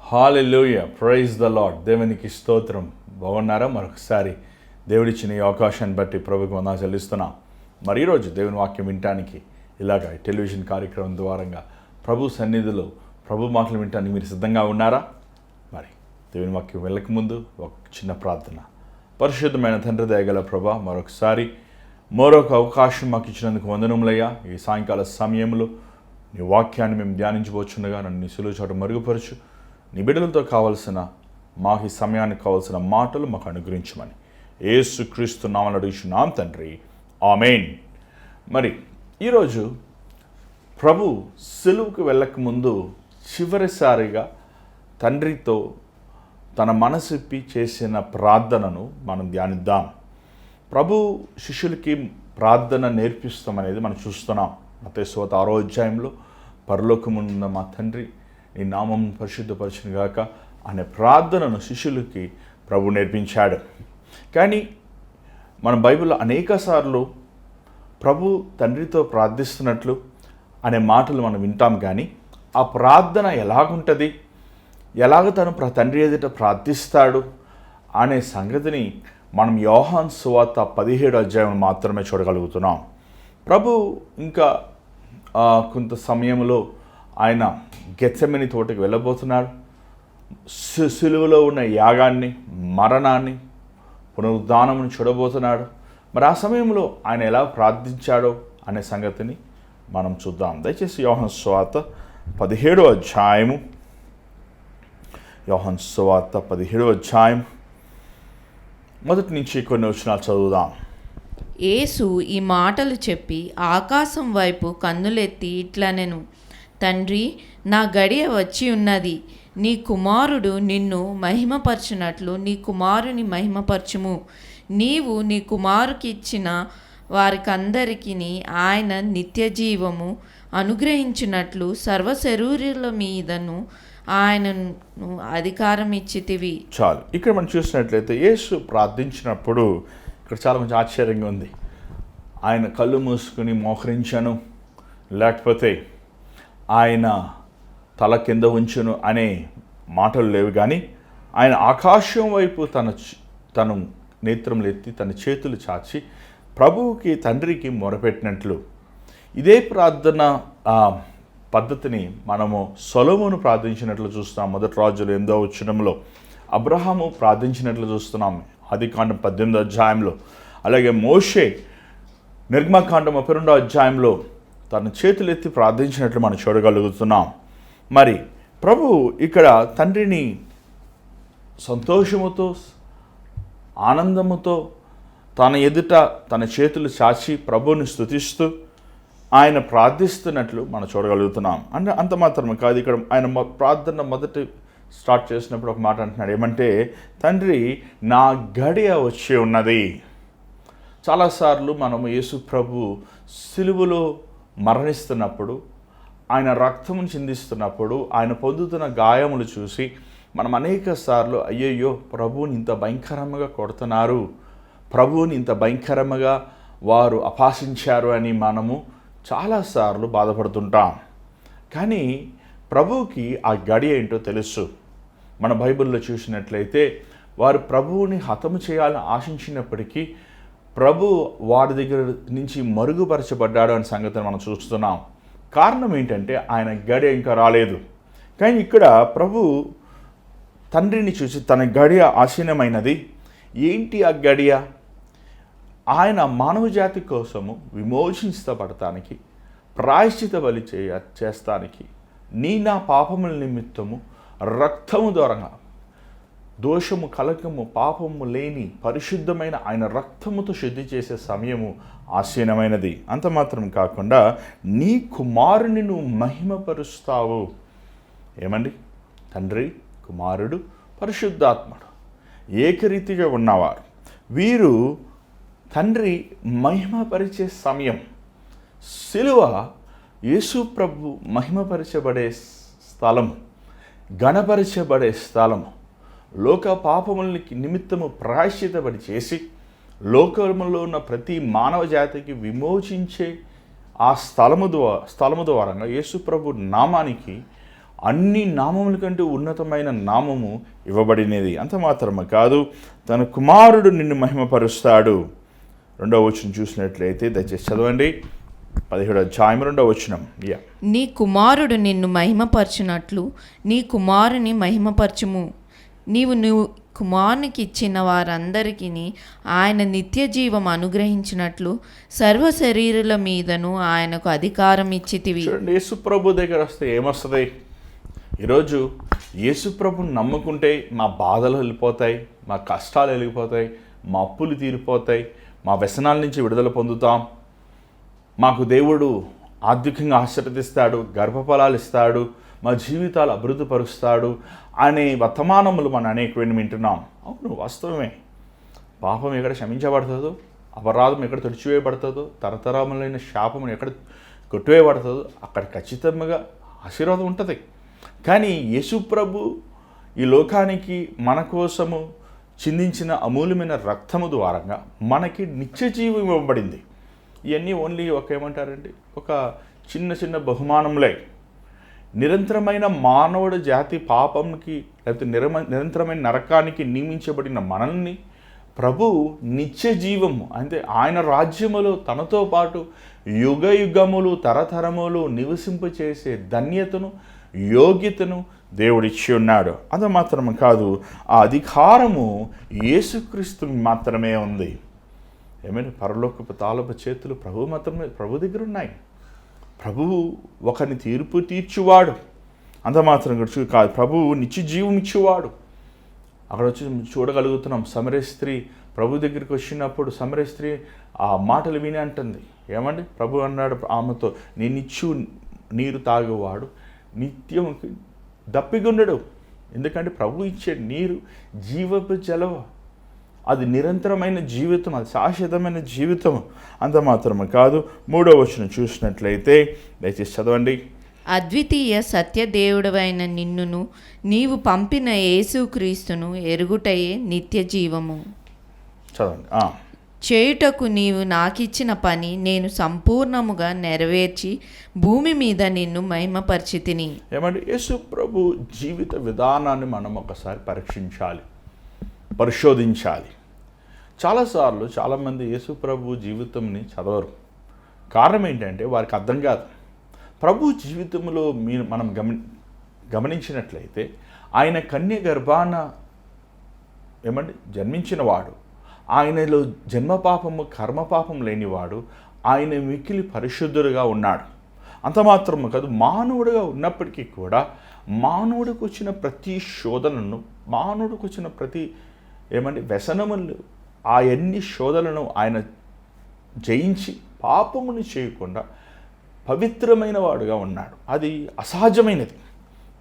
Hallelujah, praise the lord. దేవునికి స్తోత్రం. బాగున్నారా? మరొకసారి దేవుడిచ్చిన ఈ అవకాశాన్ని బట్టి ప్రభుకి వందనాలు చెల్లిస్తున్నాం. మరి ఈరోజు దేవుని వాక్యం వినటానికి ఇలాగ టెలివిజన్ కార్యక్రమం ద్వారంగా ప్రభు సన్నిధిలో ప్రభు మాటలు వినటానికి మీరు సిద్ధంగా ఉన్నారా? మరి దేవుని వాక్యం వెళ్ళకముందు ఒక చిన్న ప్రార్థన. పరిశుద్ధమైన తండ్రి దయగల ప్రభా, మరొక అవకాశం మాకు ఇచ్చినందుకు వందనములయ్యా. ఈ సాయంకాల సమయంలో నీ వాక్యాన్ని మేము ధ్యానించబోచుండగా నన్ను నీ సులువు చోట మరుగుపరచు. నీ బిడ్డలతో కావలసిన మాకు ఈ సమయానికి కావలసిన మాటలు మాకు అనుగ్రహించమని యేసుక్రీస్తు నామమున అడుగుచున్నాం తండ్రి, ఆమేన్. మరి ఈరోజు ప్రభు సిలువకు వెళ్ళకముందు చివరిసారిగా తండ్రితో తన మనసిప్పి చేసిన ప్రార్థనను మనం ధ్యానిద్దాం. ప్రభు శిష్యులకి ప్రార్థన నేర్పిస్తామనేది మనం చూస్తున్నాం. మత్తయి సువార్త 6వ అధ్యాయంలో పరలోకమున్న మా తండ్రి నీ నామం పరిశుద్ధపరచును గాక అనే ప్రార్థనను శిష్యులకి ప్రభు నేర్పించాడు. కానీ మన బైబిల్లో అనేక సార్లు ప్రభు తండ్రితో ప్రార్థిస్తున్నట్లు అనే మాటలు మనం వింటాం. కానీ ఆ ప్రార్థన ఎలాగుంటుంది, ఎలాగ తను తండ్రి ఎదుట ప్రార్థిస్తాడు అనే సంగతిని మనం యోహాను సువార్త 17వ అధ్యాయం మాత్రమే చూడగలుగుతున్నాం. ప్రభు ఇంకా కొంత సమయంలో ఆయన గెత్సెమని తోటకి వెళ్ళబోతున్నాడు. సిలువలో ఉన్న యాగాన్ని, మరణాన్ని, పునరుద్ధానమును చూడబోతున్నాడు. మరి ఆ సమయంలో ఆయన ఎలా ప్రార్థించాడో అనే సంగతిని మనం చూద్దాం. దయచేసి యోహాను సువార్త 17వ అధ్యాయము, యోహాను సువార్త 17వ అధ్యాయం మొదటి నుంచి కొన్ని వచనాలు చదువుదాం. యేసు ఈ మాటలు చెప్పి ఆకాశం వైపు కన్నులెత్తి ఇట్లనెను, తండ్రి, నా గడియ వచ్చి ఉన్నది. నీ కుమారుడు నిన్ను మహిమపరచునట్లు నీ కుమారుని మహిమపరచుము. నీవు నీ కుమారుకి ఇచ్చిన వారికందరికీ ఆయన నిత్య జీవము అనుగ్రహించినట్లు సర్వశరీరుల మీదను ఆయనను అధికారం ఇచ్చితివి. చాలు. ఇక్కడ మనం చూసినట్లయితే యేసు ప్రార్థించినప్పుడు ఇక్కడ చాలా మంచి ఆశ్చర్యంగా ఉంది. ఆయన కళ్ళు మూసుకుని మోకరించను, లేకపోతే ఆయన తల కింద ఉంచును అనే మాటలు లేవు. కానీ ఆయన ఆకాశం వైపు తను నేత్రములు ఎత్తి తన చేతులు చాచి ప్రభువుకి తండ్రికి మొరపెట్టినట్లు ఇదే ప్రార్థన పద్ధతిని మనము సొలొమోను ప్రార్థించినట్లు చూస్తున్నాం. మొదటి రాజులు 8వ వచనంలో అబ్రహాము ప్రార్థించినట్లు చూస్తున్నాం, ఆదికాండం 18వ అధ్యాయంలో. అలాగే మోషే నిర్గమకాండం 32వ అధ్యాయంలో తన చేతులు ఎత్తి ప్రార్థించినట్లు మనం చూడగలుగుతున్నాం. మరి ప్రభు ఇక్కడ తండ్రిని సంతోషముతో, ఆనందముతో తన ఎదుట తన చేతులు చాచి ప్రభువుని స్తుతిస్తూ ఆయన ప్రార్థిస్తున్నట్లు మనం చూడగలుగుతున్నాం. అంటే అంత మాత్రమే కాదు, ఇక్కడ ఆయన ప్రార్థన మొదటి స్టార్ట్ చేసినప్పుడు ఒక మాట అంటున్నాడు. ఏమంటే, తండ్రి, నా గడియ వచ్చి ఉన్నది. చాలాసార్లు మనము యేసు ప్రభు సిలువలో మరణిస్తున్నప్పుడు, ఆయన రక్తమును చిందిస్తున్నప్పుడు, ఆయన పొందుతున్న గాయములు చూసి మనం అనేక సార్లు అయ్యయ్యో ప్రభువుని ఇంత భయంకరంగా కొడుతున్నారు, ప్రభువుని ఇంత భయంకరంగా వారు అపహాసించారు అని మనము చాలాసార్లు బాధపడుతుంటాం. కానీ ప్రభువుకి ఆ గడి ఏంటో తెలుసు. మన బైబిల్లో చూసినట్లయితే వారు ప్రభువుని హతము చేయాలని ఆశించినప్పటికీ ప్రభు వారి దగ్గర నుంచి మరుగుపరచబడ్డాడు అనే సంగతిని మనం చూస్తున్నాం. కారణం ఏంటంటే ఆయన గడియ ఇంకా రాలేదు. కానీ ఇక్కడ ప్రభు తండ్రిని చూసి తన గడియ ఆసీనమైనది. ఏంటి ఆ గడియ? ఆయన మానవ జాతి కోసము విమోచించబడటానికి, ప్రాయశ్చిత బలి చేస్తానికి, నా పాపముల నిమిత్తము రక్తము ద్వారా, దోషము, కలకము, పాపము లేని పరిశుద్ధమైన ఆయన రక్తముతో శుద్ధి చేసే సమయము ఆసీనమైనది. అంత మాత్రం కాకుండా నీ కుమారుని నువ్వు మహిమపరుస్తావు. ఏమండి? తండ్రి, కుమారుడు, పరిశుద్ధాత్ముడు ఏకరీతిగా ఉన్నవారు. వీరు తండ్రి మహిమపరిచే సమయం. సిలువ యేసు ప్రభు మహిమపరచబడే స్థలము, గణపరచబడే స్థలము. లోక పాపములకి నిమిత్తము ప్రాయశ్చితబడి చేసి లోకములో ఉన్న ప్రతి మానవ జాతికి విమోచించే ఆ స్థలము ద్వారా యేసు ప్రభు నామానికి అన్ని నామముల కంటే ఉన్నతమైన నామము ఇవ్వబడినది. అంత మాత్రమే కాదు, తన కుమారుడు నిన్ను మహిమపరుస్తాడు. 2వ వచనం చూసినట్లయితే దయచేసి చదవండి. 17వ అధ్యాయం 2వ వచనం. నీ కుమారుడు నిన్ను మహిమపరచునట్లు నీ కుమారుని మహిమపరచుము. నీవు కుమారునికి ఇచ్చిన వారందరికీ ఆయన నిత్య జీవం అనుగ్రహించినట్లు సర్వ శరీరుల మీదను ఆయనకు అధికారం ఇచ్చితివి. చూడండి, యేసుప్రభు దగ్గర వస్తే ఏమొస్తుంది? ఈరోజు యేసుప్రభుని నమ్ముకుంటే మా బాధలు వెళ్ళిపోతాయి, మా కష్టాలు వెళ్ళిపోతాయి, మా అప్పులు తీరిపోతాయి, మా వ్యసనాల నుంచి విడుదల పొందుతాం, మాకు దేవుడు ఆర్థికంగా ఆశీర్వదిస్తాడు, గర్భఫలాలు ఇస్తాడు, మా జీవితాలు అభివృద్ధిపరుస్తాడు అనే వర్తమానములు మనం అనేకమైన వింటున్నాం. అవును, వాస్తవమే. పాపం ఎక్కడ క్షమించబడుతుందో, అపరాధం ఎక్కడ తుడిచివేయబడుతుందో, తరతరములైన శాపం ఎక్కడ కొట్టివేయబడుతుందో అక్కడ ఖచ్చితంగా ఆశీర్వాదం ఉంటుంది. కానీ యేసుప్రభు ఈ లోకానికి మన కోసము చిందించిన అమూల్యమైన రక్తము ద్వారంగా మనకి నిత్య జీవం ఇవ్వబడింది. ఇవన్నీ ఓన్లీ ఏమంటారండి, ఒక చిన్న చిన్న బహుమానంలే. నిరంతరమైన మానవుడి జాతి పాపంకి లేకపోతే నిరంతరమైన నరకానికి నియమించబడిన మనల్ని ప్రభు నిత్య జీవము అంటే ఆయన రాజ్యములో తనతో పాటు యుగ యుగములు తరతరములు నివసింపచేసే ధన్యతను యోగ్యతను దేవుడిచ్చి ఉన్నాడు. అది మాత్రమే కాదు, ఆ అధికారము యేసుక్రీస్తుకి మాత్రమే ఉంది. ఏమైనా పరలోకపు తాళపు చేతులు ప్రభు దగ్గర ఉన్నాయి. ప్రభువు ఒకరిని తీర్పు తీర్చువాడు. అంత మాత్రం కాదు, ప్రభువు నిత్య జీవం ఇచ్చేవాడు. అక్కడ వచ్చి చూడగలుగుతున్నాం, సమరయ స్త్రీ ప్రభు దగ్గరికి వచ్చినప్పుడు సమరయ స్త్రీ ఆ మాటలు విని అంటుంది. ఏమండి, ప్రభు అన్నాడు ఆమెతో, నేనిచ్చు నీరు తాగేవాడు నిత్యం దప్పిగుండడు. ఎందుకంటే ప్రభు ఇచ్చే నీరు జీవపు జలవ, అది నిరంతరమైన జీవితం, అది శాశ్వతమైన జీవితం. అంత మాత్రమే కాదు, 3వ వచనం చూసినట్లయితే దయచేసి చదవండి. అద్వితీయ సత్యదేవుడవైన నిన్నును నీవు పంపిన యేసుక్రీస్తును ఎరుగుటయే నిత్య జీవము. చదవండి. చేయుటకు నీవు నాకిచ్చిన పని నేను సంపూర్ణముగా నెరవేర్చి భూమి మీద నిన్ను మహిమపరిచితిని. ఏమంటే యేసు ప్రభు జీవిత విధానాన్ని మనం ఒకసారి పరీక్షించాలి, పరిశోధించాలి. చాలాసార్లు చాలామంది యేసు ప్రభు జీవితంని చదవరు. కారణం ఏంటంటే వారికి అర్థం కాదు. ప్రభు జీవితంలో మనం గమనించినట్లయితే ఆయన కన్య గర్భాన జన్మించిన వాడు, ఆయనలో జన్మపాపము కర్మపాపం లేనివాడు, ఆయన మిక్కిలి పరిశుద్ధుడుగా ఉన్నాడు. అంత మాత్రమే కాదు, మానవుడిగా ఉన్నప్పటికీ కూడా మానవుడికి వచ్చిన ప్రతి శోధనను, మానవుడికి వచ్చిన ప్రతి వ్యసనములు, ఆ ఎన్ని శోధనలను ఆయన జయించి పాపముని చేయకుండా పవిత్రమైన వాడుగా ఉన్నాడు. అది అసహజమైనది.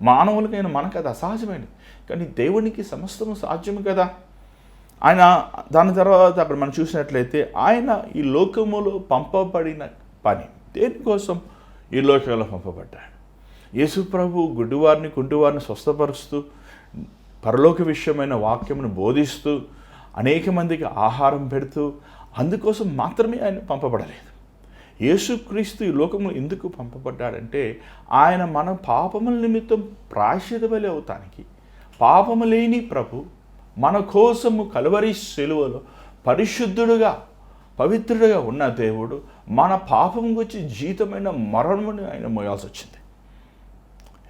మానవులకైనా మనకు అది అసహజమైనది, కానీ దేవునికి సమస్తము సాధ్యము కదా. ఆయన దాని తర్వాత అక్కడ మనం చూసినట్లయితే ఆయన ఈ లోకములో పంపబడిన పని దేనికోసం ఈ లోకంలో పంపబడ్డాడు. యేసు ప్రభు గుడ్డివారిని కుంటివారిని స్వస్థపరుస్తూ పరలోక విషయమైన వాక్యమును బోధిస్తూ అనేక మందికి ఆహారం పెడుతూ అందుకోసం మాత్రమే ఆయన పంపబడలేదు. యేసుక్రీస్తు ఈ లోకంలో ఎందుకు పంపబడ్డాడంటే ఆయన మన పాపముల నిమిత్తం ప్రాయశ్చిత్త బలి అవుతానికి, పాపము లేని ప్రభు మన కోసము కలువరి శిలువలో పరిశుద్ధుడుగా పవిత్రుడుగా ఉన్న దేవుడు మన పాపం గురించి జీతమైన మరణముని ఆయన మోయాల్సి వచ్చింది.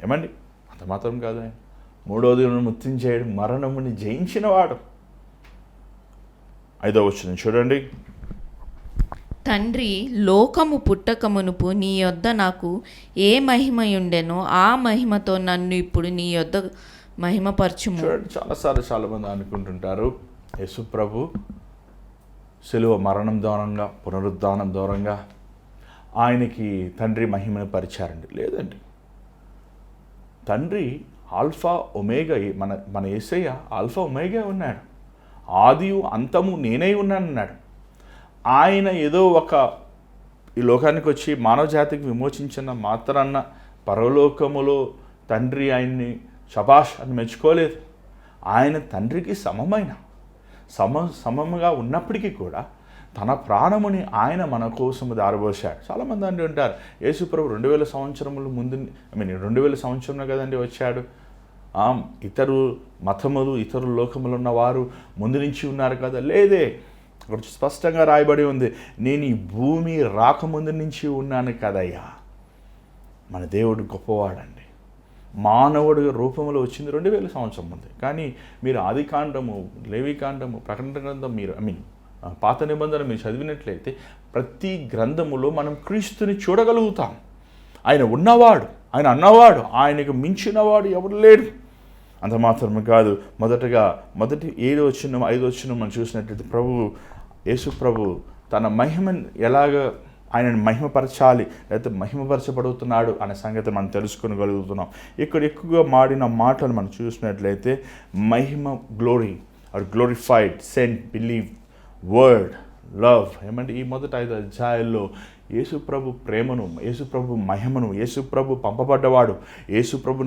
ఏమండి, అంత మాత్రం కాదు, ఆయన 3వ దినం మృత్యుంజయుడు మరణముని జయించినవాడు. 5వ వచనం చూడండి. తండ్రి, లోకము పుట్టకమునుపు నీ యొద్ద నాకు ఏ మహిమయుండెనో ఆ మహిమతో నన్ను ఇప్పుడు నీ యొద్ద మహిమపరచుము. చూడండి, చాలాసార్లు చాలామంది అనుకుంటుంటారు యేసు ప్రభు శిలువ మరణం దూరంగా పునరుద్ధానం దూరంగా ఆయనకి తండ్రి మహిమను పరిచారండి. లేదండి, తండ్రి ఆల్ఫా ఒమేగా, మన యేసయ్య ఆల్ఫా ఒమేగా ఉన్నాడు. ఆదియు అంతము నేనే ఉన్నానన్నాడు. ఆయన ఏదో ఈ లోకానికి వచ్చి మానవ జాతికి విమోచించిన మాత్రాన్న పరలోకములో తండ్రి ఆయన్ని శబాష్ అని మెచ్చుకోలేదు. ఆయన తండ్రికి సమముగా ఉన్నప్పటికీ కూడా తన ప్రాణముని ఆయన మన కోసము దారబోశాడు. చాలామంది అంటూ ఉంటారు, యేసుప్రభు 2000 సంవత్సరముల ముందు 2000 సంవత్సరంలో కదండి వచ్చాడు. ఇతరు మతములు ఇతరు లోకములు ఉన్నవారు ముందు నుంచి ఉన్నారు కదా. లేదే, అక్కడ స్పష్టంగా రాయబడి ఉంది, నేను ఈ భూమి రాకముందు నుంచి ఉన్నాను కదయ్యా. మన దేవుడు గొప్పవాడండి. మానవుడు రూపంలో వచ్చింది 2000 సంవత్సరం ముందు. కానీ మీరు ఆదికాండము, లేవికాండము, ప్రకటన గ్రంథం మీరు పాత నిబంధన మీరు చదివినట్లయితే ప్రతి గ్రంథములో మనం క్రీస్తుని చూడగలుగుతాం. ఆయన ఉన్నవాడు, ఆయన అన్నవాడు, ఆయనకు మించినవాడు ఎవరు లేడు. అంత మాత్రమే కాదు, మొదటి 7వ వచనం 5వ వచనం మనం చూసినట్లయితే యేసు ప్రభు తన మహిమను ఎలాగ ఆయనను మహిమపరచాలి, లేకపోతే మహిమపరచబడుతున్నాడు అనే సంగతి మనం తెలుసుకోగలుగుతున్నాం. ఇక్కడ ఎక్కువగా మాడిన మాటలు మనం చూసినట్లయితే మహిమ, glory or glorified, sent, believe, word, love. ఏమంటే ఈ మొదటి 5 అధ్యాయాల్లో యేసుప్రభు ప్రేమను, యేసుప్రభు మహిమను, యేసుప్రభు పంపబడ్డవాడు, యేసుప్రభు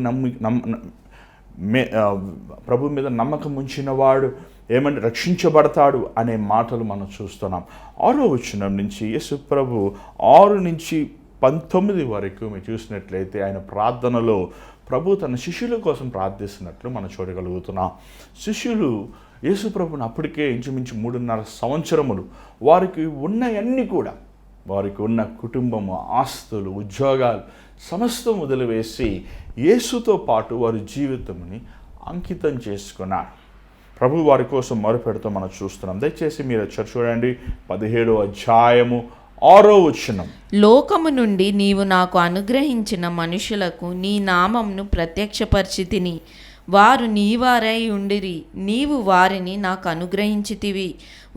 ప్రభు మీద నమ్మకం ఉంచినవాడు ఏమంటే రక్షించబడతాడు అనే మాటలు మనం చూస్తున్నాం. 6వ వచనం నుంచి యేసుప్రభు 6 నుంచి 19 వరకు మీరు చూసినట్లయితే ఆయన ప్రార్థనలో ప్రభు తన శిష్యుల కోసం ప్రార్థిస్తున్నట్లు మనం చూడగలుగుతున్నాం. శిష్యులు యేసుప్రభుని అప్పటికే ఇంచుమించు 3.5 సంవత్సరములు వారికి ఉన్నవన్నీ కూడా, వారికి ఉన్న కుటుంబము, ఆస్తులు, ఉద్యోగాలు సమస్తం వదిలివేసి యేసుతో పాటు వారి జీవితంని అంకితం చేసుకున్నారు. ప్రభు వారి కోసం మొరపెడుతూ మనం చూస్తున్నాం. దయచేసి మీరు చూడండి 17వ అధ్యాయము 6వ వచనం. లోకము నుండి నీవు నాకు అనుగ్రహించిన మనుషులకు నీ నామమును ప్రత్యక్షపరిచితిని, వారు నీవారై ఉండిరి, నీవు వారిని నాకు అనుగ్రహించితివి,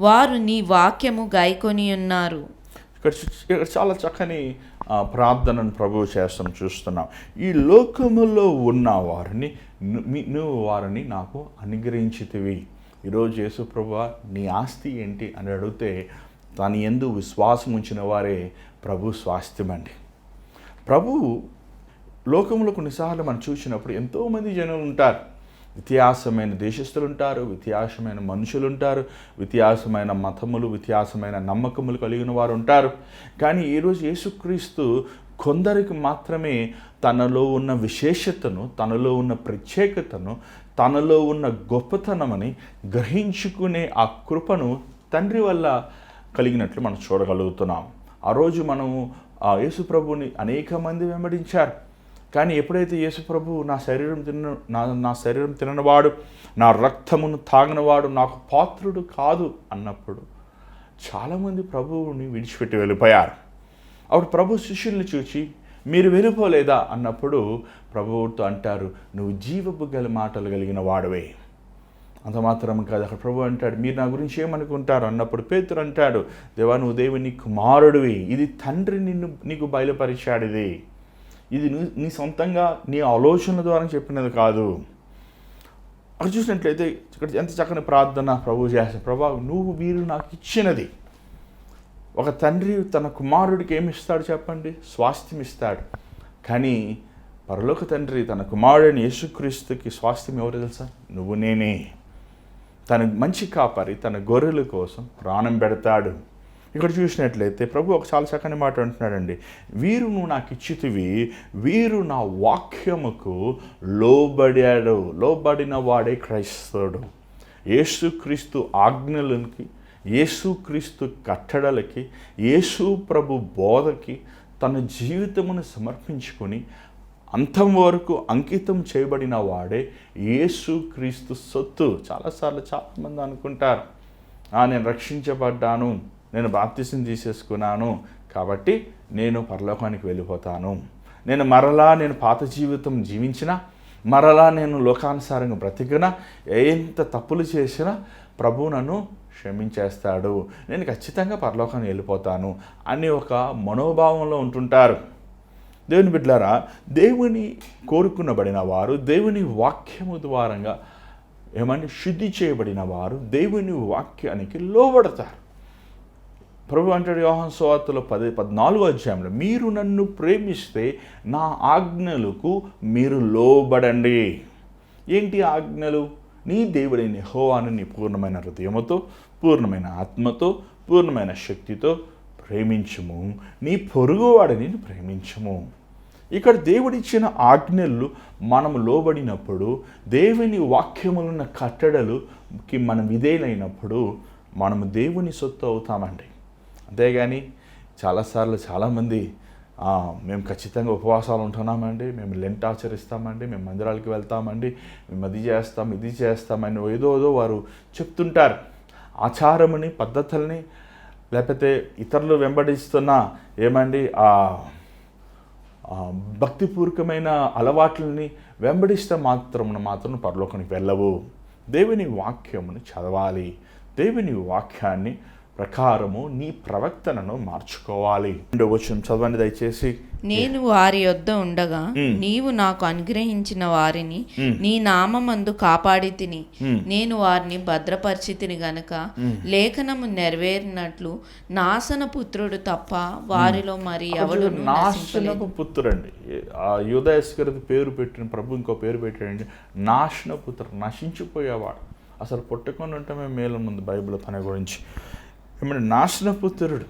వారు నీ వాక్యము గాయకొని ఉన్నారు. ఇక్కడ చాలా చక్కని ప్రార్థనను ప్రభువు చేస్తాం చూస్తున్నాం. ఈ లోకములో ఉన్న వారిని నువ్వు వారిని నాకు అనుగ్రహించితివి. ఈరోజు యేసు ప్రభువా నీ ఆస్తి ఏంటి అని అడిగితే తన యందు విశ్వాసం ఉంచిన వారే ప్రభు స్వాస్థ్యమండి. ప్రభువు లోకంలో కొన్నిసార్లు మనం చూసినప్పుడు ఎంతోమంది జనులు ఉంటారు. వ్యత్యాసమైన దేశస్తులు ఉంటారు, వ్యత్యాసమైన మనుషులు ఉంటారు, వ్యత్యాసమైన మతములు, వ్యత్యాసమైన నమ్మకములు కలిగిన వారు ఉంటారు. కానీ ఈరోజు యేసుక్రీస్తు కొందరికి మాత్రమే తనలో ఉన్న విశేషతను, తనలో ఉన్న ప్రత్యేకతను, తనలో ఉన్న గొప్పతనమని గ్రహించుకునే ఆ కృపను తండ్రి వల్ల కలిగినట్లు మనం చూడగలుగుతున్నాం. ఆ రోజు మనము యేసు ప్రభుని అనేక మంది వెంబడించారు. కానీ ఎప్పుడైతే యేసు ప్రభు నా శరీరం తిననివాడు, నా రక్తమును తాగినవాడు నాకు పాత్రుడు కాదు అన్నప్పుడు చాలామంది ప్రభువుని విడిచిపెట్టి వెళ్ళిపోయారు. అప్పుడు ప్రభు శిష్యుల్ని చూచి మీరు వెళ్ళిపోలేదా అన్నప్పుడు ప్రభువుతో అంటారు, నువ్వు జీవపు గల మాటలు కలిగిన వాడవే. అంత మాత్రం కాదు, అక్కడ ప్రభు అంటాడు, మీరు నా గురించి ఏమనుకుంటారు అన్నప్పుడు పేతురు అంటాడు, దేవా నువ్వు దేవుని కుమారుడివి, ఇది తండ్రి నీకు బయలుపరిచాడు, ఇది నీ సొంతంగా నీ ఆలోచనల ద్వారా చెప్పినది కాదు. అక్కడ చూసినట్లయితే ఇక్కడ ఎంత చక్కని ప్రార్థన ప్రభు చేస్తాడు. ప్రభా నువ్వు వీరు నాకు ఇచ్చినది. ఒక తండ్రి తన కుమారుడికి ఏమి ఇస్తాడు చెప్పండి? స్వాస్థ్యం ఇస్తాడు. కానీ పరలోక తండ్రి తన కుమారుడిని యేసుక్రీస్తుకి స్వాస్థ్యం ఎవరు తెలుసా? నువ్వు నేనే. తన మంచి కాపరి తన గొర్రెల కోసం ప్రాణం పెడతాడు. ఇక్కడ చూసినట్లయితే ప్రభు ఒక చాలా చక్కని మాట అంటున్నాడండి, వీరు నువ్వు నాకు ఇచ్చితివి, వీరు నా వాక్యముకు లోబడిన వాడే క్రైస్తవుడు. యేసుక్రీస్తు ఆజ్ఞలకి, యేసుక్రీస్తు కట్టడలకి, యేసు ప్రభు బోధకి తన జీవితమును సమర్పించుకొని అంతం వరకు అంకితం చేయబడిన వాడే యేసుక్రీస్తు సొత్తు. చాలాసార్లు చాలామంది అనుకుంటారు, నేను రక్షించబడ్డాను, నేను బాప్తిసం తీసేసుకున్నాను కాబట్టి నేను పరలోకానికి వెళ్ళిపోతాను, నేను పాత జీవితం జీవించినా, మరలా నేను లోకానుసారంగా బ్రతికినా, ఎంత తప్పులు చేసినా ప్రభు నన్ను క్షమించేస్తాడు, నేను ఖచ్చితంగా పరలోకానికి వెళ్ళిపోతాను అని ఒక మనోభావంలో ఉంటుంటారు. దేవుని బిడ్డలారా, దేవుని కోరుకునబడిన వారు, దేవుని వాక్యము ద్వారంగా శుద్ధి చేయబడిన వారు దేవుని వాక్యానికి లోబడతారు. ప్రభు అంటాడు యోహాను సువార్తలో 14వ అధ్యాయంలో, మీరు నన్ను ప్రేమిస్తే నా ఆజ్ఞలకు మీరు లోబడండి. ఏంటి ఆజ్ఞలు? నీ దేవుడైన యెహోవాను నీ పూర్ణమైన హృదయముతో, పూర్ణమైన ఆత్మతో, పూర్ణమైన శక్తితో ప్రేమించుము, నీ పొరుగువాడిని ప్రేమించుము. ఇక్కడ దేవుడిచ్చిన ఆజ్ఞలు మనము లోబడినప్పుడు, దేవుని వాక్యములున్న కట్టడలుకి మనం విధేయులైనప్పుడు మనము దేవుని సొత్తు అవుతామండి. అంతేగాని చాలాసార్లు చాలామంది మేము ఖచ్చితంగా ఉపవాసాలు ఉంటున్నామండి, మేము లెంట్ ఆచరిస్తామండి, మేము మందిరాలకు వెళ్తామండి, మేము అది చేస్తాం ఇది చేస్తామని ఏదో వారు చెప్తుంటారు. ఆచారముని, పద్ధతుల్ని, లేకపోతే ఇతరులు వెంబడిస్తున్న ఏమండి భక్తిపూర్వకమైన అలవాట్లని వెంబడిస్తే మాత్రం పరలోకానికి వెళ్ళవు. దేవుని వాక్యమును చదవాలి. దేవుని వాక్యాన్ని ప్రకారము నీ ప్రవర్తనను మార్చుకోవాలి. 2వ వచనం చదవండి దయచేసి. నేను వారి యొద్ద ఉండగా నీవు నాకు అనుగ్రహించిన వారిని నీ నామమందు కాపాడి తిని, నేను వారిని భద్రపరిచితిని గనుక లేఖనము నెరవేరినట్లు నాశన పుత్రుడు తప్ప వారిలో మరి ఎవడు నాశనపు పుత్రుడండి. యూదా ఇస్కరియోతు పేరు పెట్టిన ప్రభు ఇంకో పేరు పెట్టాడండి, నాశన పుత్రుడు, నశించిపోయేవాడు. అసలు పుట్టకుండా ఉంటే మేలు ముందు బైబిల్ తన గురించి ఏమంటే నాశనపుత్రుడు.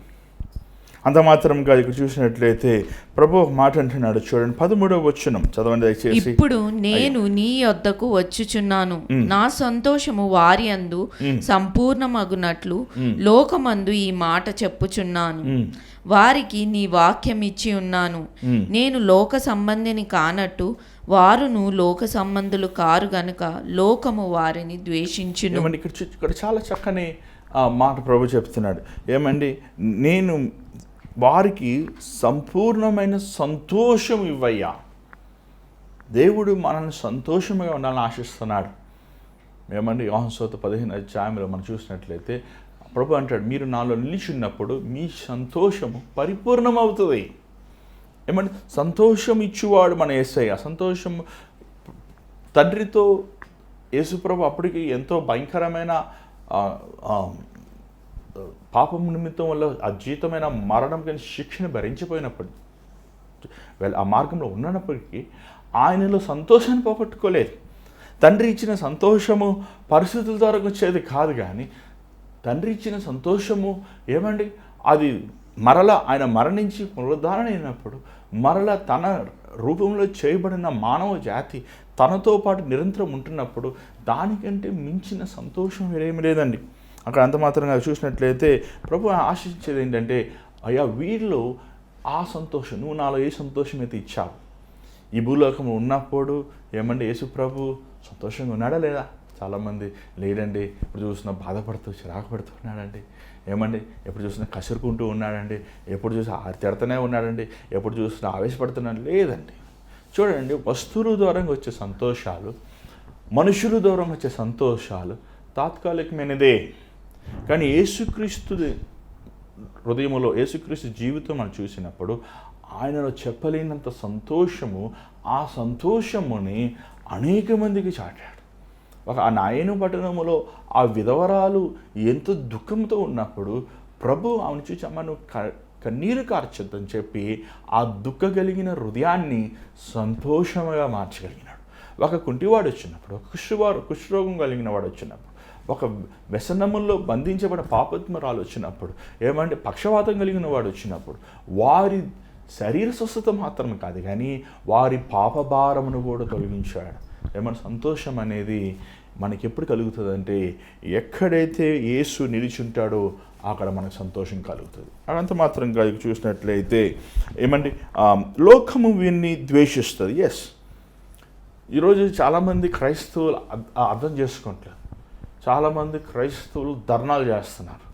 అంత మాత్రంగా ఇక్కడ చూసినట్లయితే ప్రభు ఒక మాట అంటున్నాడు, చూడండి 13వ వచనం చదవండి దయచేసి. ఇప్పుడు నేను నీ యొద్దకు వచ్చుచున్నాను, నా సంతోషము వారి అందు సంపూర్ణమగునట్లు లోకమందు ఈ మాట చెప్పుచున్నాను. వారికి నీ వాక్యం ఇచ్చి ఉన్నాను. నేను లోక సంబంధిని కానట్టు వారును లోక సంబంధులు కారు గనుక లోకము వారిని ద్వేషించును. ఇక్కడ చాలా చక్కని మాట ప్రభు చెప్తున్నాడు. ఏమండి, నేను వారికి సంపూర్ణమైన సంతోషం ఇవ్వయ్యా. దేవుడు మనల్ని సంతోషంగా ఉండాలని ఆశిస్తున్నాడు. ఏమండి, యోహాను సువార్త 15వ అధ్యాయంలో మనం చూసినట్లయితే ప్రభు అంటాడు, మీరు నాలో నిలిచిన్నప్పుడు మీ సంతోషము పరిపూర్ణమవుతుంది. ఏమంటే సంతోషం ఇచ్చేవాడు మన యేసయ్య. సంతోషం తండ్రితో యేసుప్రభు అప్పటికి ఎంతో భయంకరమైన పాపం నిమిత్తం వల్ల అజీతమైన మరణం కానీ శిక్షను భరించిపోయినప్పుడు ఆ మార్గంలో ఉన్నప్పటికీ ఆయనలో సంతోషాన్ని పోగొట్టుకోలేదు. తండ్రి ఇచ్చిన సంతోషము పరిస్థితుల ద్వారా వచ్చేది కాదు, కానీ తండ్రి ఇచ్చిన సంతోషము ఏమండి, అది మరలా ఆయన మరణించి పునరుద్ధరణ అయినప్పుడు మరలా తన రూపంలో చేయబడిన మానవ జాతి తనతో పాటు నిరంతరం ఉంటున్నప్పుడు దానికంటే మించిన సంతోషం వేరేమి లేదండి. అక్కడ అంత మాత్రంగా చూసినట్లయితే ప్రభు ఆశించేది ఏంటంటే, అయ్యా వీళ్ళు ఆ సంతోషం, నువ్వు నాలో ఏ సంతోషం అయితే ఇచ్చావు. ఈ భూలోకంలో ఉన్నప్పుడు ఏమంటే యేసు ప్రభు సంతోషంగా ఉన్నాడా లేదా? చాలామంది లేదండి, ఎప్పుడు చూసినా బాధపడుతూ చిరాకు పడుతూ ఉన్నాడండి. ఏమండి, ఎప్పుడు చూసినా కసురుకుంటూ ఉన్నాడండి, ఎప్పుడు చూసినా తిడతనే ఉన్నాడండి, ఎప్పుడు చూసినా ఆవేశపడుతున్నాడు. లేదండి, చూడండి, వస్తువుల ద్వారా వచ్చే సంతోషాలు, మనుషుల ద్వారా వచ్చే సంతోషాలు తాత్కాలికమైనదే. కానీ యేసుక్రీస్తు హృదయంలో, యేసుక్రీస్తు జీవితం మనం చూసినప్పుడు ఆయనలో చెప్పలేనంత సంతోషము, ఆ సంతోషముని అనేక మందికి చాటాడు. ఆ నాయను పట్టణములో ఆ విధవరాలు ఎంతో దుఃఖంతో ఉన్నప్పుడు ప్రభు ఆమెను చూసి, అమ్మ నువ్వు కన్నీరు కార్చొద్దని చెప్పి ఆ దుఃఖ కలిగిన హృదయాన్ని సంతోషముగా మార్చగలిగినాడు. ఒక కుంటివాడు వచ్చినప్పుడు, ఒక కుష్ఠరోగం కలిగిన వాడు వచ్చినప్పుడు, ఒక వ్యసనముల్లో బంధించబడిన పాపాత్మరాలు వచ్చినప్పుడు, ఏమంటే పక్షవాతం కలిగిన వాడు వచ్చినప్పుడు, వారి శరీర స్వస్థత మాత్రమే కాదు కానీ వారి పాపభారమును కూడా తొలగించాడు. ఏమన్నా సంతోషం అనేది మనకి ఎప్పుడు కలుగుతుందంటే, ఎక్కడైతే యేసు నిలిచుంటాడో అక్కడ మనకు సంతోషం కలుగుతుంది. అదంత మాత్రంగా చూసినట్లయితే ఏమండి, లోకము వీన్ని ద్వేషిస్తుంది. ఎస్, ఈరోజు చాలామంది క్రైస్తవులు అర్థం చేసుకుంటారు. చాలామంది క్రైస్తవులు ధర్నాలు చేస్తున్నారు.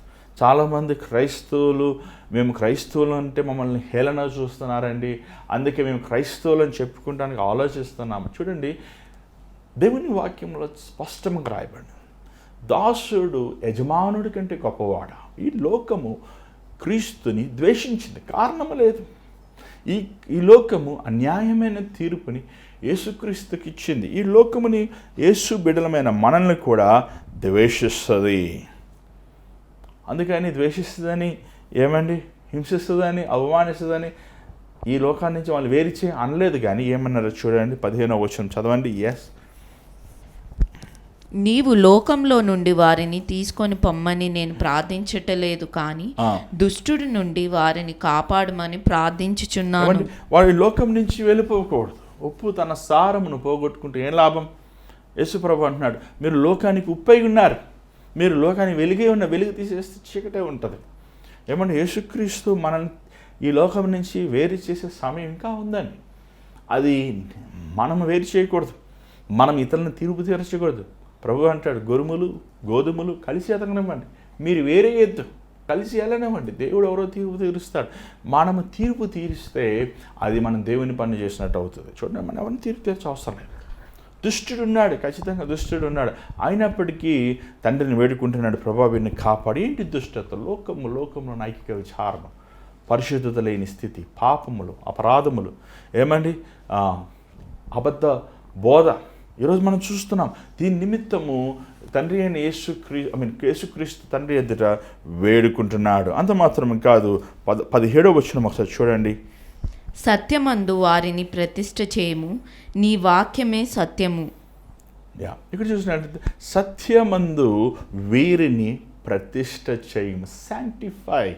చాలామంది క్రైస్తవులు, మేము క్రైస్తవులు అంటే మమ్మల్ని హేళన చూస్తున్నారండి, అందుకే మేము క్రైస్తవులు అని చెప్పుకోవడానికి ఆలోచిస్తున్నాము. చూడండి, దేవుని వాక్యంలో స్పష్టంగా రాయబడి, దాసుడు యజమానుడి కంటే గొప్పవాడా. ఈ లోకము క్రీస్తుని ద్వేషించింది, కారణం లేదు. ఈ లోకము అన్యాయమైన తీర్పుని యేసుక్రీస్తుకి ఇచ్చింది. ఈ లోకముని యేసు బిడ్డలమైన మనల్ని కూడా ద్వేషిస్తుంది. అందుకని ద్వేషిస్తుందని, ఏమండి, హింసిస్తుందని, అవమానిస్తుందని ఈ లోకాన్ని నుంచి వాళ్ళు వేరిచే అనలేదు. కానీ ఏమన్నారో చూడండి, 15వ వచనం చదవండి. ఎస్, నీవు లోకంలో నుండి వారిని తీసుకొని పొమ్మని నేను ప్రార్థించటలేదు, కానీ దుష్టుడి నుండి వారిని కాపాడమని ప్రార్థించుచున్నాను. వారి లోకం నుంచి వెళ్ళిపోకూడదు. ఉప్పు తన సారమును పోగొట్టుకుంటే ఏం లాభం? యేసుప్రభు అంటున్నాడు, మీరు లోకానికి ఉప్పై ఉన్నారు, మీరు లోకానికి వెలిగే ఉన్న వెలుగు తీసేస్తే చీకటే ఉంటుంది. ఏమంటే యేసుక్రీస్తు మనల్ని ఈ లోకం నుంచి వేరు చేసే సమయం ఇంకా ఉందని. అది మనం వేరు చేయకూడదు, మనం ఇతరులను తీర్పు తీర్చకూడదు. ప్రభు అంటాడు, గోధుమలు కలిసి ఎదగనివ్వండి, మీరు వేరే ఎద్దు కలిసి వెళ్ళనివ్వండి, దేవుడు ఎవరో తీర్పు తీరుస్తాడు. మనము తీర్పు తీరిస్తే అది మనం దేవుని పని చేసినట్టు అవుతుంది. చూడండి, మనం ఎవరిని తీర్పు తీర్చే అవసరం లేదు. దుష్టుడు ఉన్నాడు, ఖచ్చితంగా దుష్టుడు ఉన్నాడు. అయినప్పటికీ తండ్రిని వేడుకుంటున్నాడు, ప్రభా వీరిని కాపాడు. ఏంటి దుష్టత? లోకంలో నైతిక విచారణ, పరిశుద్ధత లేని స్థితి, పాపములు, అపరాధములు, ఏమండి అబద్ధ బోధ ఈరోజు మనం చూస్తున్నాం. దీని నిమిత్తము తండ్రి అయిన యేసుక్రీస్తు తండ్రి ఎదుట వేడుకుంటున్నాడు. అంత మాత్రమే కాదు, 17వ వచనం ఒకసారి చూడండి. సత్యమందు వారిని ప్రతిష్ఠ చేయము, నీ వాక్యమే సత్యము. ఇక్కడ చూసినట్లయితే సత్యమందు వీరిని ప్రతిష్ఠ చేయము, శాంటిఫై.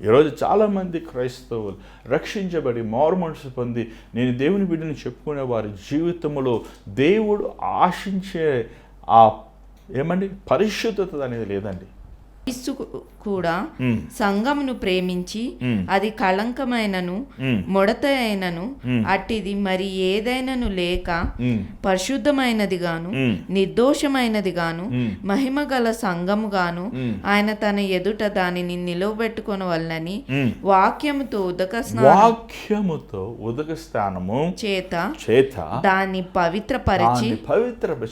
ఈరోజు చాలామంది క్రైస్తవులు రక్షించబడి మారుమనసు పొంది నేను దేవుని బిడ్డని చెప్పుకునే వారి జీవితంలో దేవుడు ఆశించే ఆ పరిశుద్ధత అనేది లేదండి. క్రీస్తు కూడా సంఘమును ప్రేమించి అది కళంకమైనను ముడత అయినను అట్టిది మరి ఏదైనను లేక పరిశుద్ధమైనది గాను నిర్దోషమైనది గాను మహిమ గల సంఘము గాను ఆయన తన ఎదుట దానిని నిలవబెట్టుకొనవలనని వాక్యముతో ఉదక స్నానము చేత దాన్ని పవిత్రపరిచి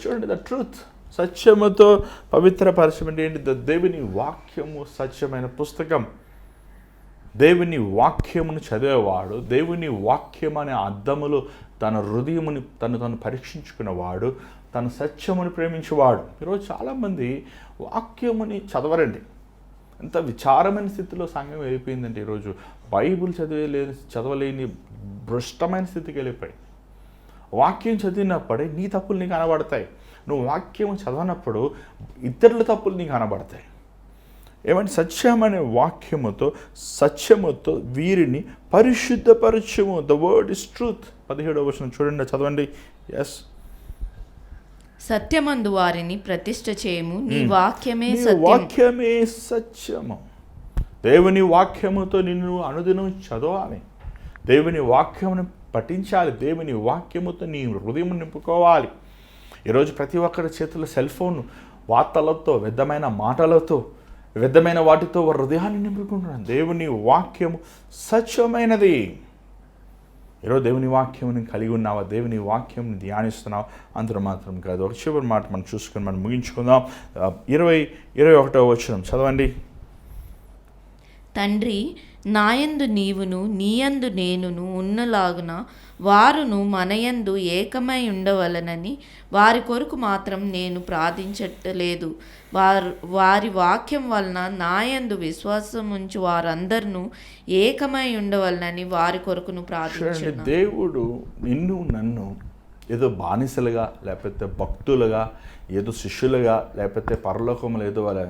చూడండి, ద ట్రూత్, సత్యముతో పవిత్రపరచమంటే ఏంటి? దేవుని వాక్యము సత్యమైన పుస్తకం. దేవుని వాక్యమును చదివేవాడు, దేవుని వాక్యం అనే అద్దములో తన హృదయముని తను పరీక్షించుకునేవాడు, తన సత్యమును ప్రేమించేవాడు. ఈరోజు చాలామంది వాక్యముని చదవరండి. ఎంత విచారమైన స్థితిలో సంఘం వెళ్ళిపోయిందంటే ఈరోజు బైబుల్ చదవలేని భ్రష్టమైన స్థితికి వెళ్ళిపోయి. వాక్యం చదివినప్పుడే నీ తప్పులు నీకు కనబడతాయి. నువ్వు వాక్యం చదవనప్పుడు ఇతరుల తప్పులు నీకు కనబడతాయి. ఏమంటే సత్యం అనే సత్యముతో వీరిని పరిశుద్ధపరచము. The word is truth. 17వ వచనం చూడండి, చదవండి. ఎస్, సత్యమందు వారిని ప్రతిష్ఠ చేయము, నీ వాక్యమే సత్యము. దేవుని వాక్యముతో నిన్ను అనుదినం చదవాలి, దేవుని వాక్యమును పఠించాలి, దేవుని వాక్యముతో నీ హృదయం నింపుకోవాలి. ఈరోజు ప్రతి ఒక్కరి చేతుల్లో సెల్ ఫోన్, వార్తలతో, వ్యర్థమైన మాటలతో, వ్యర్థమైన వాటితో వారి హృదయాన్ని నింపుకుంటున్నాను. దేవుని వాక్యము సత్యమైనది. ఈరోజు దేవుని వాక్యముని కలిగి ఉన్నావా? దేవుని వాక్యంని ధ్యానిస్తున్నావా? అంత మాత్రం కాదు. ఒక చివరి మాట మనం చూసుకొని మనం ముగించుకుందాం. 21వ వచనం చదవండి. తండ్రి, నాయందు నీవును నీయందు నేనును ఉన్నలాగున వారును మనయందు ఏకమై ఉండవలనని వారి కొరకు మాత్రం నేను ప్రార్థించట్లేదు. వారి వాక్యం వలన నాయందు విశ్వాసం ఉంచి వారందరూ ఏకమై ఉండవలనని వారి కొరకును ప్రార్థించాను. దేవుడు నిన్ను నన్ను ఏదో బానిసలుగా, లేకపోతే భక్తులుగా, ఏదో శిష్యులుగా, లేకపోతే పరలోకంలో ఏదో వాళ్ళ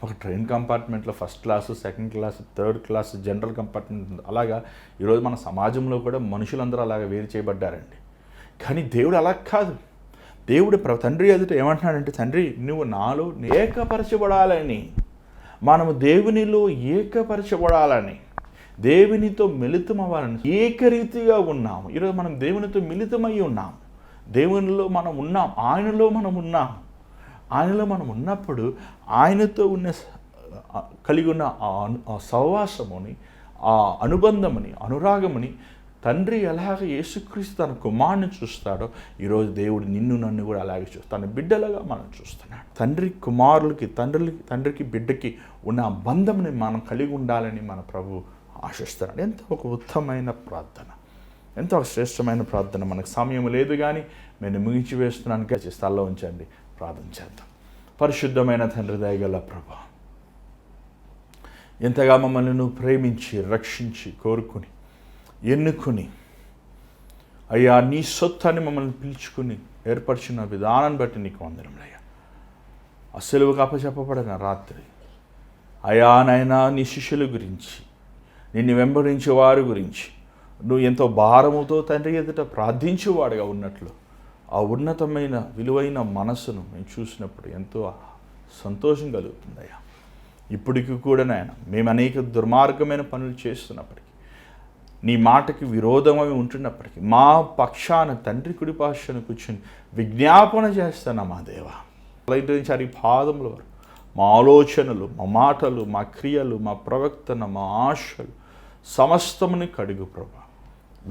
ఒక ట్రైన్ కంపార్ట్మెంట్లో first class, second class, third class, general compartment, అలాగా ఈరోజు మన సమాజంలో కూడా మనుషులందరూ అలాగా వేరు చేయబడ్డారండి. కానీ దేవుడు అలా కాదు. దేవుడు తండ్రి ఎదుట ఏమంటున్నాడంటే, తండ్రి నువ్వు నాలో ఏకపరచబడాలని, మనము దేవునిలో ఏకపరచబడాలని, దేవునితో మిళితమవ్వాలని ఏకరీతిగా ఉన్నాము. ఈరోజు మనం దేవునితో మిళితమై ఉన్నాము, దేవునిలో మనం ఉన్నాం, ఆయనలో మనం ఉన్నాం. ఆయనలో మనం ఉన్నప్పుడు ఆయనతో కలిగి ఉన్న ఆ సహవాసముని, ఆ అనుబంధముని, అనురాగముని తండ్రి ఎలాగ యేసుక్రీస్తు తన కుమారుని చూస్తాడో ఈరోజు దేవుడు నిన్ను నన్ను కూడా అలాగే చూస్తాడు. తన బిడ్డలుగా మనం చూస్తున్నాడు. తండ్రి కుమారులకి, తండ్రికి బిడ్డకి ఉన్న ఆ బంధంని మనం కలిగి ఉండాలని మన ప్రభు ఆశిస్తున్నాడు. ఎంతో ఒక ఉత్తమమైన ప్రార్థన, ఎంతో ఒక శ్రేష్టమైన ప్రార్థన. మనకు సమయం లేదు కానీ నేను ముగించి వేస్తున్నాను. స్థలంలో ఉంచండి, ప్రార్థన చేద్దాం. పరిశుద్ధమైన తండ్రి, దయగల ప్రభు, ఎంతగా మమ్మల్ని నువ్వు ప్రేమించి, రక్షించి, కోరుకుని, ఎన్నుకుని అయ్యా నీ సొత్తని మమ్మల్ని పిలుచుకుని ఏర్పరిచిన విధానాన్ని బట్టి నీకు వందనములయ్యా. ఆ సెలవుకు అప్పచెప్పబడిన రాత్రి అయా నాయనా నీ శిష్యుల గురించి, నిన్ను వెంబడించే వారి గురించి నువ్వు ఎంతో భారముతో తండ్రి ఎదుట ప్రార్థించేవాడుగా ఉన్నట్లు ఆ ఉన్నతమైన విలువైన మనస్సును మేము చూసినప్పుడు ఎంతో సంతోషం కలుగుతుందయ్యా. ఇప్పటికి కూడా నాయన మేము అనేక దుర్మార్గమైన పనులు చేస్తున్నప్పటికీ, నీ మాటకి విరోధమై ఉంటున్నప్పటికీ మా పక్షాన తండ్రి కుడి పార్శ్వన కూర్చొని విజ్ఞాపన చేస్తాను మా దేవా. ఈ పాదముల వరకు మా ఆలోచనలు, మా మాటలు, మా క్రియలు, మా ప్రవర్తన, మా ఆశలు సమస్తముని కడుగు ప్రభా.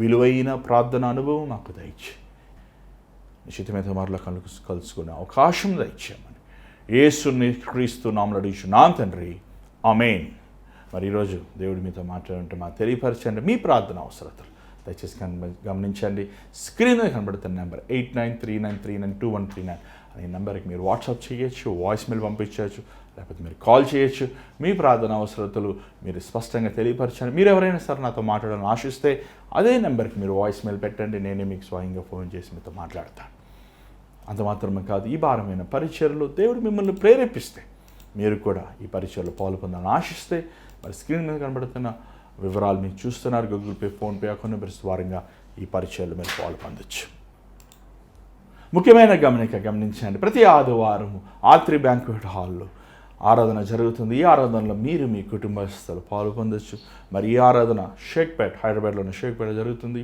విలువైన ప్రార్థన అనుభవం మాకు దయచే. నిశ్చితమైన మరలా కలుసుకునే అవకాశం దయచేయమని యేసుని క్రీస్తు నామములో అడుగుచున్నాను తండ్రి, ఆమేన్. మరి ఈరోజు దేవుడు మీతో మాట్లాడుతుంటే మా తెలియపరచండి మీ ప్రార్థన అవసరతలు దయచేసి గమనించండి. స్క్రీన్ మీద కనబడుతున్న నెంబర్ 8939392139 అనే నెంబర్కి మీరు వాట్సాప్ చేయొచ్చు, వాయిస్ మెయిల్ పంపించవచ్చు, లేకపోతే మీరు కాల్ చేయొచ్చు. మీ ప్రార్థన అవసరతలు మీరు స్పష్టంగా తెలియపరచండి. మీరు ఎవరైనా సరే నాతో మాట్లాడాలని ఆశిస్తే అదే నెంబర్కి మీరు వాయిస్ మెయిల్ పెట్టండి, నేనే మీకు స్వయంగా ఫోన్ చేసి మీతో మాట్లాడతాను. అంత మాత్రమే కాదు, ఈ భారమైన పరిచర్యలో దేవుడు మిమ్మల్ని ప్రేరేపిస్తే మీరు కూడా ఈ పరిచర్యలో పాల్పొందాలని ఆశిస్తే మరి స్క్రీన్ మీద కనబడుతున్న వివరాలు మీరు చూస్తున్నారు. Google pay, PhonePe account numbers ద్వారంగా ఈ పరిచర్యలు మీరు పాల్పొందొచ్చు. ముఖ్యమైన గమనించండి, ప్రతి ఆదివారం ఆత్రి బ్యాంక్వెట్ హాల్లో ఆరాధన జరుగుతుంది. ఈ ఆరాధనలో మీరు మీ కుటుంబస్తులు పాల్పొందొచ్చు. మరి ఈ ఆరాధన షేక్పేట్, హైదరాబాద్లోని షేక్పేట జరుగుతుంది.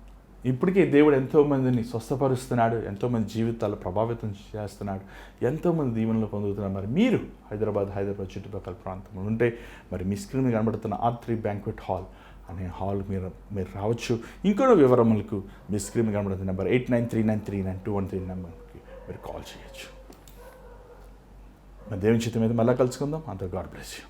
ఇప్పటికే దేవుడు ఎంతోమందిని స్వస్థపరుస్తున్నాడు, ఎంతోమంది జీవితాలు ప్రభావితం చేస్తున్నాడు, ఎంతోమంది దీవెనలు పొందుతున్నారు. మరి మీరు హైదరాబాద్ చుట్టుపక్కల ప్రాంతంలో ఉంటే మరి మీ స్క్రీన్ మీద కనబడుతున్న ఆత్రి బ్యాంక్వెట్ హాల్ అనే హాల్ మీరు రావచ్చు. ఇంకొన్ని వివరములకు మీ స్క్రీన్ మీద కనబడుతున్న నెంబర్ 8939392139 నెంబర్కి మీరు కాల్ చేయొచ్చు. మరి దేవుని చిత్తం మీద మళ్ళీ కలుసుకుందాం. అంత గాడ్ బ్లెస్ యూ.